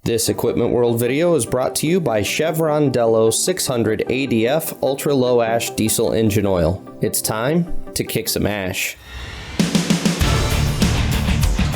This Equipment World video is brought to you by Chevron Delo 600 ADF Ultra Low Ash Diesel Engine Oil. It's time to kick some ash.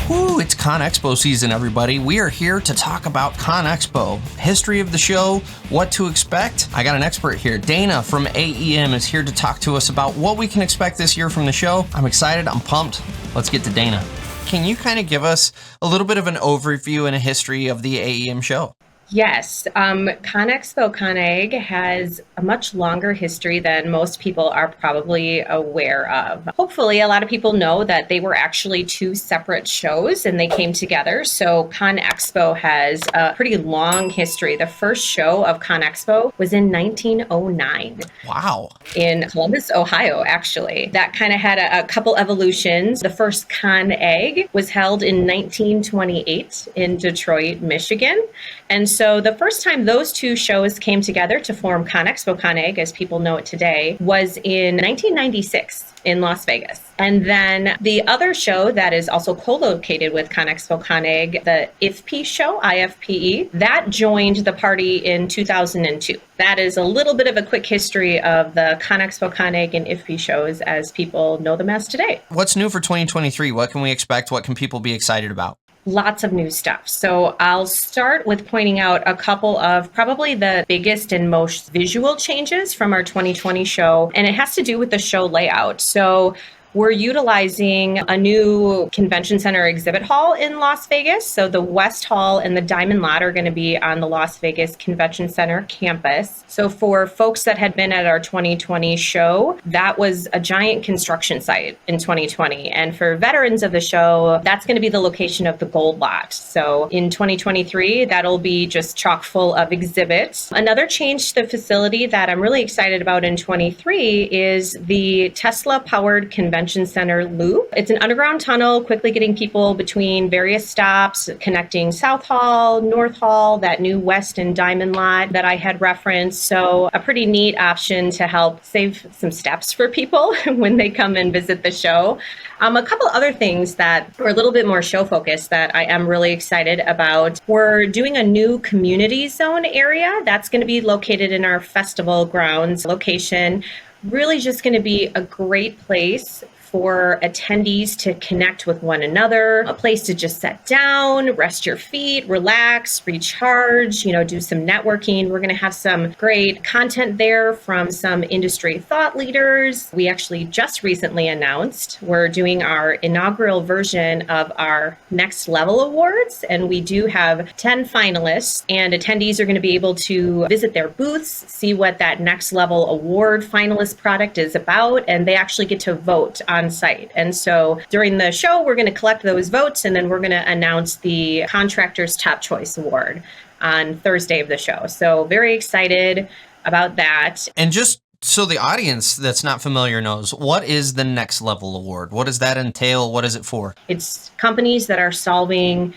Woo, it's ConExpo season, everybody. We are here to talk about ConExpo, history of the show, what to expect. I got an expert here. Dana from AEM is here to talk to us about what we can expect this year from the show. I'm excited. I'm pumped. Let's get to Dana. Can you kind of give us a little bit of an overview and a history of the AEM show? Yes, ConExpo ConAg has a much longer history than most people are probably aware of. Hopefully, a lot of people know that they were actually two separate shows and they came together. So ConExpo has a pretty long history. The first show of ConExpo was in 1909. Wow. In Columbus, Ohio, actually. That kind of had a couple evolutions. The first ConAg was held in 1928 in Detroit, Michigan. And so the first time those two shows came together to form ConExpo ConAg, as people know it today, was in 1996 in Las Vegas. And then the other show that is also co-located with ConExpo ConAg, the IFPE show, IFPE, that joined the party in 2002. That is a little bit of a quick history of the ConExpo ConAg and IFPE shows as people know them as today. What's new for 2023? What can we expect? What can people be excited about? Lots of new stuff. So I'll start with pointing out a couple of probably the biggest and most visual changes from our 2020 show, and it has to do with the show layout. So we're utilizing a new convention center exhibit hall in Las Vegas. So the West Hall and the Diamond Lot are going to be on the Las Vegas Convention Center campus. So for folks that had been at our 2020 show, that was a giant construction site in 2020. And for veterans of the show, that's going to be the location of the Gold Lot. So in 2023, that'll be just chock full of exhibits. Another change to the facility that I'm really excited about in 23 is the Tesla-powered Convention Center Loop. It's an underground tunnel, quickly getting people between various stops, connecting South Hall, North Hall, that new West and Diamond Lot that I had referenced. So a pretty neat option to help save some steps for people when they come and visit the show. A couple other things that are a little bit more show focused that I am really excited about. We're doing a new community zone area that's going to be located in our festival grounds location. Really just going to be a great place for attendees to connect with one another, a place to just sit down, rest your feet, relax, recharge, do some networking. We're going to have some great content there from some industry thought leaders. We actually just recently announced we're doing our inaugural version of our Next Level Awards, and we do have 10 finalists, and attendees are going to be able to visit their booths, see what that Next Level Award finalist product is about, and they actually get to vote on site. And so during the show, we're going to collect those votes, and then we're going to announce the Contractor's Top Choice Award on Thursday of the show. So very excited about that. And just so the audience that's not familiar knows, what is the Next Level Award? What does that entail? What is it for? It's companies that are solving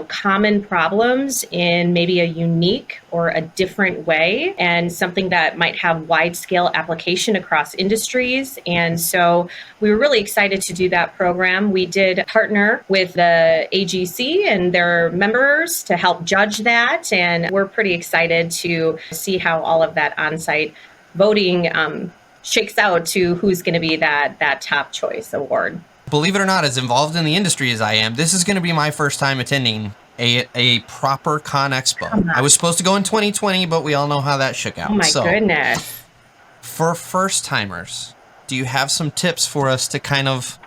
common problems in maybe a unique or a different way, and something that might have wide scale application across industries. And so we were really excited to do that program. We did partner with the AGC and their members to help judge that. And we're pretty excited to see how all of that on-site voting shakes out to who's going to be that top choice award. Believe it or not, as involved in the industry as I am, this is going to be my first time attending a proper ConExpo. I was supposed to go in 2020, but we all know how that shook out. Oh my goodness. For first timers, do you have some tips for us to kind of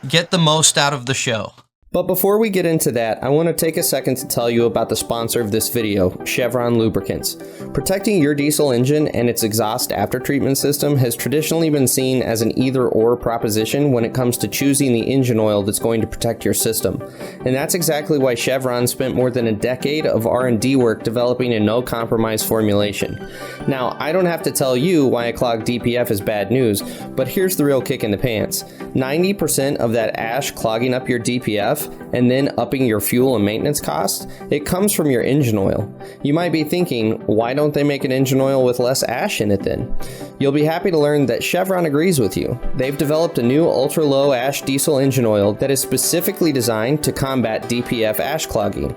get the most out of the show? But before we get into that, I want to take a second to tell you about the sponsor of this video, Chevron Lubricants. Protecting your diesel engine and its exhaust aftertreatment system has traditionally been seen as an either-or proposition when it comes to choosing the engine oil that's going to protect your system. And that's exactly why Chevron spent more than a decade of R&D work developing a no-compromise formulation. Now, I don't have to tell you why a clogged DPF is bad news, but here's the real kick in the pants. 90% of that ash clogging up your DPF DPF and then upping your fuel and maintenance costs? It comes from your engine oil. You might be thinking, why don't they make an engine oil with less ash in it then? You'll be happy to learn that Chevron agrees with you. They've developed a new ultra-low ash diesel engine oil that is specifically designed to combat DPF ash clogging.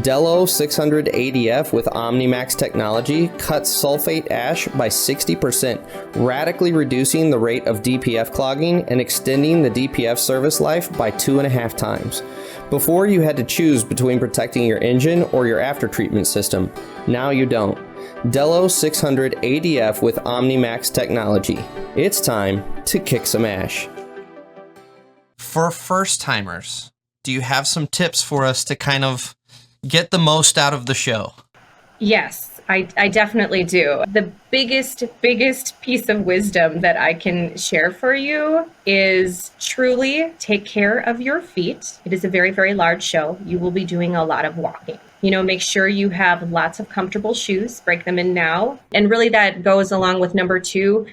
Delo 600 ADF with OmniMax technology cuts sulfate ash by 60%, radically reducing the rate of DPF clogging and extending the DPF service life by 2.5 times. Before, you had to choose between protecting your engine or your after-treatment system. Now you don't. Delo 600 ADF with OmniMax technology. It's time to kick some ash. For first-timers, do you have some tips for us to kind of get the most out of the show? Yes, I definitely do. The biggest piece of wisdom that I can share for you is truly take care of your feet. It is a very, very large show. You will be doing a lot of walking. Make sure you have lots of comfortable shoes, break them in now. And really that goes along with number 2,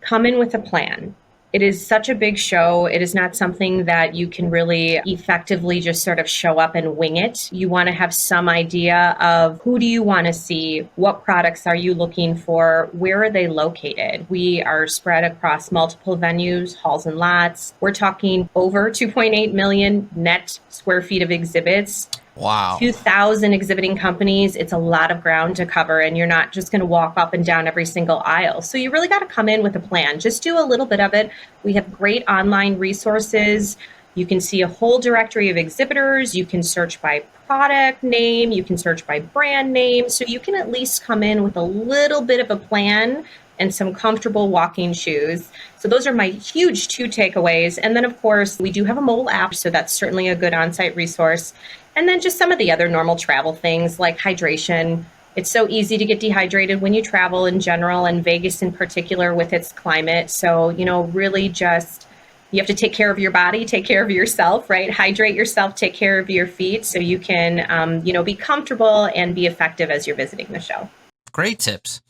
come in with a plan. It is such a big show. It is not something that you can really effectively just sort of show up and wing it. You want to have some idea of who do you want to see? What products are you looking for? Where are they located? We are spread across multiple venues, halls and lots. We're talking over 2.8 million net square feet of exhibits. Wow. 2,000 exhibiting companies. It's a lot of ground to cover, and you're not just going to walk up and down every single aisle. So you really got to come in with a plan. Just do a little bit of it. We have great online resources. You can see a whole directory of exhibitors. You can search by product name. You can search by brand name. So you can at least come in with a little bit of a plan and some comfortable walking shoes. So those are my huge 2 takeaways. And then, of course, we do have a mobile app, so that's certainly a good on-site resource. And then just some of the other normal travel things like hydration. It's so easy to get dehydrated when you travel in general, and Vegas in particular with its climate. So, really just, you have to take care of your body, take care of yourself, right? Hydrate yourself, take care of your feet so you can, be comfortable and be effective as you're visiting the show. Great tips.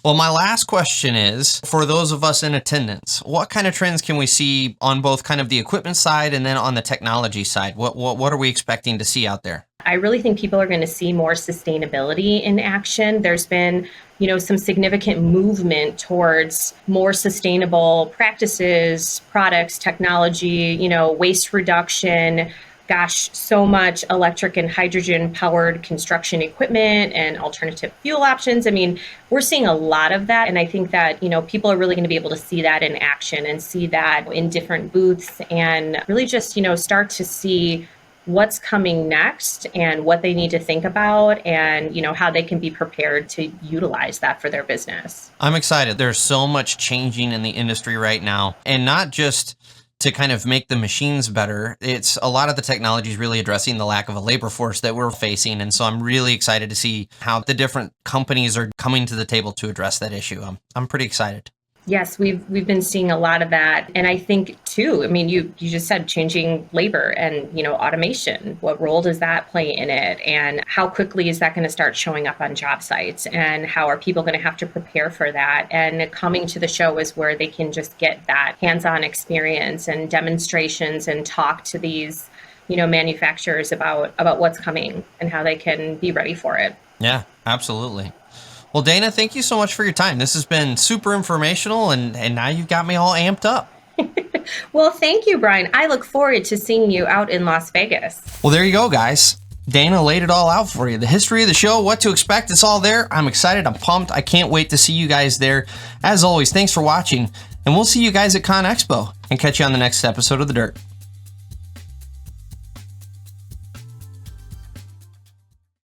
Well, my last question is, for those of us in attendance, what kind of trends can we see on both kind of the equipment side and then on the technology side? What are we expecting to see out there? I really think people are going to see more sustainability in action. There's been, some significant movement towards more sustainable practices, products, technology, waste reduction. Gosh, so much electric and hydrogen powered construction equipment and alternative fuel options. I mean, we're seeing a lot of that. And I think that, people are really going to be able to see that in action and see that in different booths and really just, start to see what's coming next and what they need to think about and, how they can be prepared to utilize that for their business. I'm excited. There's so much changing in the industry right now, and not just to kind of make the machines better. It's a lot of the technology is really addressing the lack of a labor force that we're facing. And so I'm really excited to see how the different companies are coming to the table to address that issue. I'm pretty excited. Yes, we've been seeing a lot of that. And I think too, I mean, you just said changing labor and, automation. What role does that play in it? And how quickly is that going to start showing up on job sites? And how are people going to have to prepare for that? And coming to the show is where they can just get that hands-on experience and demonstrations and talk to these, manufacturers about what's coming and how they can be ready for it. Yeah, absolutely. Well, Dana, thank you so much for your time. This has been super informational, and now you've got me all amped up. Well, thank you, Brian. I look forward to seeing you out in Las Vegas. Well, there you go, guys. Dana laid it all out for you. The history of the show, what to expect, it's all there. I'm excited. I'm pumped. I can't wait to see you guys there. As always, thanks for watching, and we'll see you guys at ConExpo and catch you on the next episode of The Dirt.